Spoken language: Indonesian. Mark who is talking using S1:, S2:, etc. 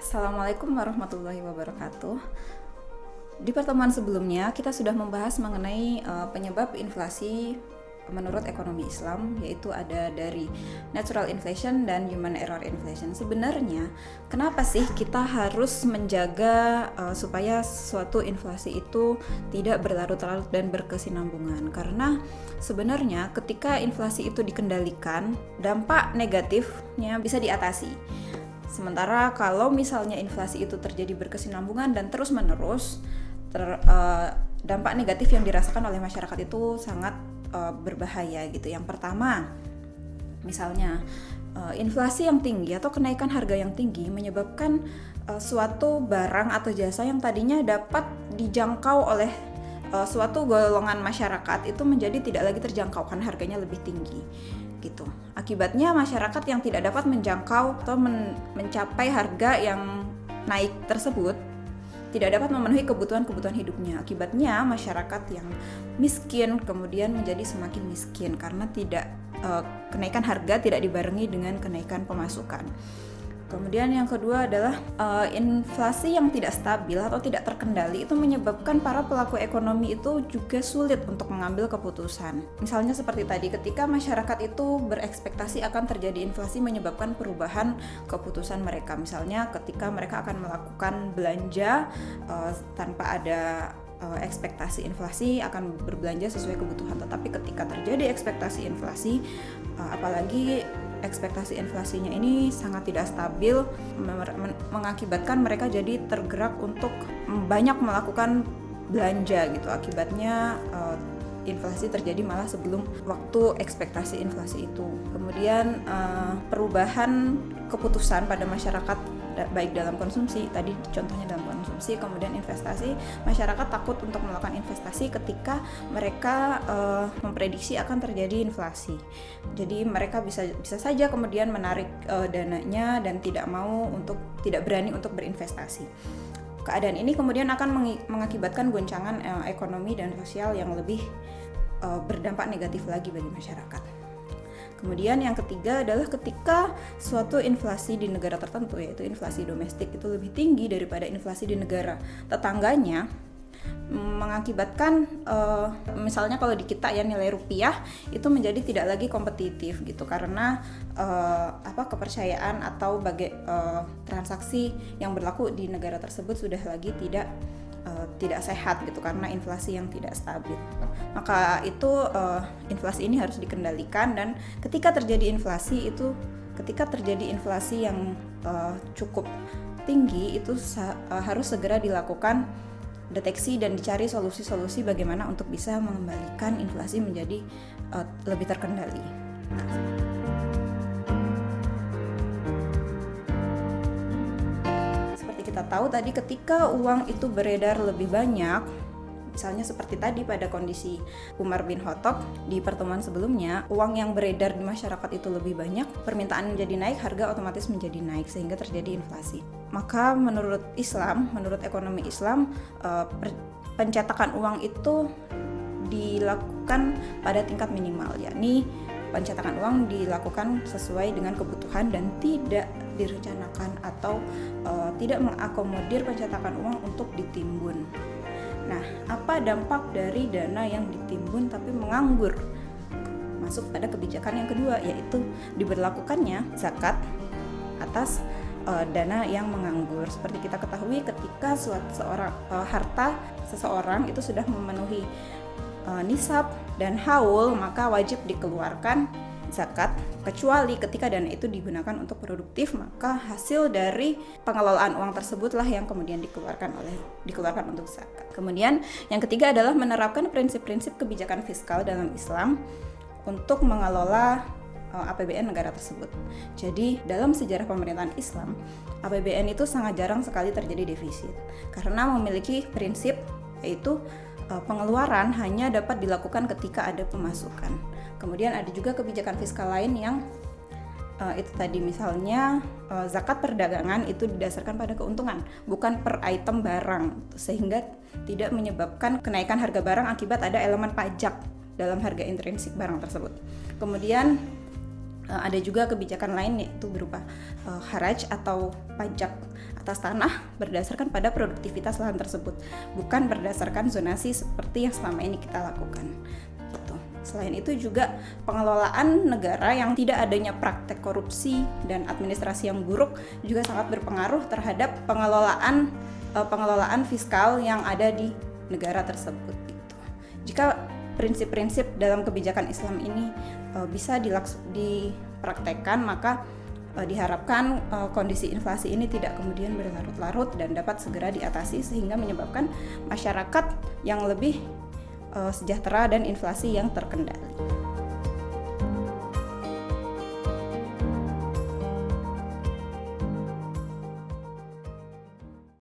S1: Assalamualaikum warahmatullahi wabarakatuh. Di pertemuan sebelumnya kita sudah membahas mengenai penyebab inflasi menurut ekonomi Islam, yaitu ada dari natural inflation dan human error inflation. Sebenarnya kenapa sih kita harus menjaga supaya suatu inflasi itu tidak berlarut-larut dan berkesinambungan? Karena sebenarnya ketika inflasi itu dikendalikan, dampak negatifnya bisa diatasi. Sementara kalau misalnya inflasi itu terjadi berkesinambungan dan terus-menerus, dampak negatif yang dirasakan oleh masyarakat itu sangat berbahaya gitu. Yang pertama, misalnya inflasi yang tinggi atau kenaikan harga yang tinggi menyebabkan suatu barang atau jasa yang tadinya dapat dijangkau oleh suatu golongan masyarakat itu menjadi tidak lagi terjangkau karena harganya lebih tinggi gitu. Akibatnya masyarakat yang tidak dapat menjangkau atau mencapai harga yang naik tersebut tidak dapat memenuhi kebutuhan hidupnya. Akibatnya masyarakat yang miskin kemudian menjadi semakin miskin karena kenaikan harga tidak dibarengi dengan kenaikan pemasukan. Kemudian yang kedua adalah inflasi yang tidak stabil atau tidak terkendali itu menyebabkan para pelaku ekonomi itu juga sulit untuk mengambil keputusan. Misalnya seperti tadi, ketika masyarakat itu berekspektasi akan terjadi inflasi menyebabkan perubahan keputusan mereka. Misalnya ketika mereka akan melakukan belanja tanpa ada ekspektasi inflasi, akan berbelanja sesuai kebutuhan. Tetapi ketika terjadi ekspektasi inflasi, apalagi ekspektasi inflasinya ini sangat tidak stabil, mengakibatkan mereka jadi tergerak untuk banyak melakukan belanja gitu. Akibatnya inflasi terjadi malah sebelum waktu ekspektasi inflasi itu. Kemudian perubahan keputusan pada masyarakat baik dalam konsumsi, tadi contohnya dalam konsumsi, kemudian investasi, masyarakat takut untuk melakukan investasi ketika mereka memprediksi akan terjadi inflasi. Jadi mereka bisa saja kemudian menarik dananya dan tidak berani untuk berinvestasi. Keadaan ini kemudian akan mengakibatkan goncangan ekonomi dan sosial yang lebih berdampak negatif lagi bagi masyarakat. Kemudian yang ketiga adalah ketika suatu inflasi di negara tertentu, yaitu inflasi domestik itu lebih tinggi daripada inflasi di negara tetangganya, mengakibatkan misalnya kalau di kita ya nilai rupiah itu menjadi tidak lagi kompetitif gitu karena kepercayaan atau transaksi yang berlaku di negara tersebut sudah lagi tidak sehat gitu karena inflasi yang tidak stabil. Maka itu inflasi ini harus dikendalikan, dan ketika terjadi inflasi yang cukup tinggi itu harus segera dilakukan deteksi dan dicari solusi-solusi bagaimana untuk bisa mengembalikan inflasi menjadi lebih terkendali. Kita tahu tadi ketika uang itu beredar lebih banyak, misalnya seperti tadi pada kondisi Umar bin Khattab di pertemuan sebelumnya, uang yang beredar di masyarakat itu lebih banyak, permintaan menjadi naik, harga otomatis menjadi naik sehingga terjadi inflasi. Maka menurut ekonomi Islam, pencetakan uang itu dilakukan pada tingkat minimal, yakni pencetakan uang dilakukan sesuai dengan kebutuhan dan tidak direncanakan atau tidak mengakomodir pencetakan uang untuk ditimbun. Nah, apa dampak dari dana yang ditimbun tapi menganggur? Masuk pada kebijakan yang kedua, yaitu diberlakukannya zakat atas dana yang menganggur. Seperti kita ketahui, ketika harta seseorang itu sudah memenuhi nisab dan haul, maka wajib dikeluarkan zakat, kecuali ketika dana itu digunakan untuk produktif, maka hasil dari pengelolaan uang tersebutlah yang kemudian dikeluarkan untuk zakat. Kemudian yang ketiga adalah menerapkan prinsip-prinsip kebijakan fiskal dalam Islam untuk mengelola APBN negara tersebut. Jadi dalam sejarah pemerintahan Islam, APBN itu sangat jarang sekali terjadi defisit karena memiliki prinsip yaitu pengeluaran hanya dapat dilakukan ketika ada pemasukan. Kemudian ada juga kebijakan fiskal lain yang itu tadi, misalnya zakat perdagangan itu didasarkan pada keuntungan, bukan per item barang, sehingga tidak menyebabkan kenaikan harga barang akibat ada elemen pajak dalam harga intrinsik barang tersebut. Kemudian Ada juga kebijakan lain yaitu berupa haraj atau pajak atas tanah berdasarkan pada produktivitas lahan tersebut, bukan berdasarkan zonasi seperti yang selama ini kita lakukan. Gitu. Selain itu juga pengelolaan negara yang tidak adanya praktek korupsi dan administrasi yang buruk juga sangat berpengaruh terhadap pengelolaan fiskal yang ada di negara tersebut. Gitu. Jika prinsip-prinsip dalam kebijakan Islam ini bisa dipraktekkan, maka diharapkan kondisi inflasi ini tidak kemudian berlarut-larut dan dapat segera diatasi sehingga menyebabkan masyarakat yang lebih sejahtera dan inflasi yang terkendali.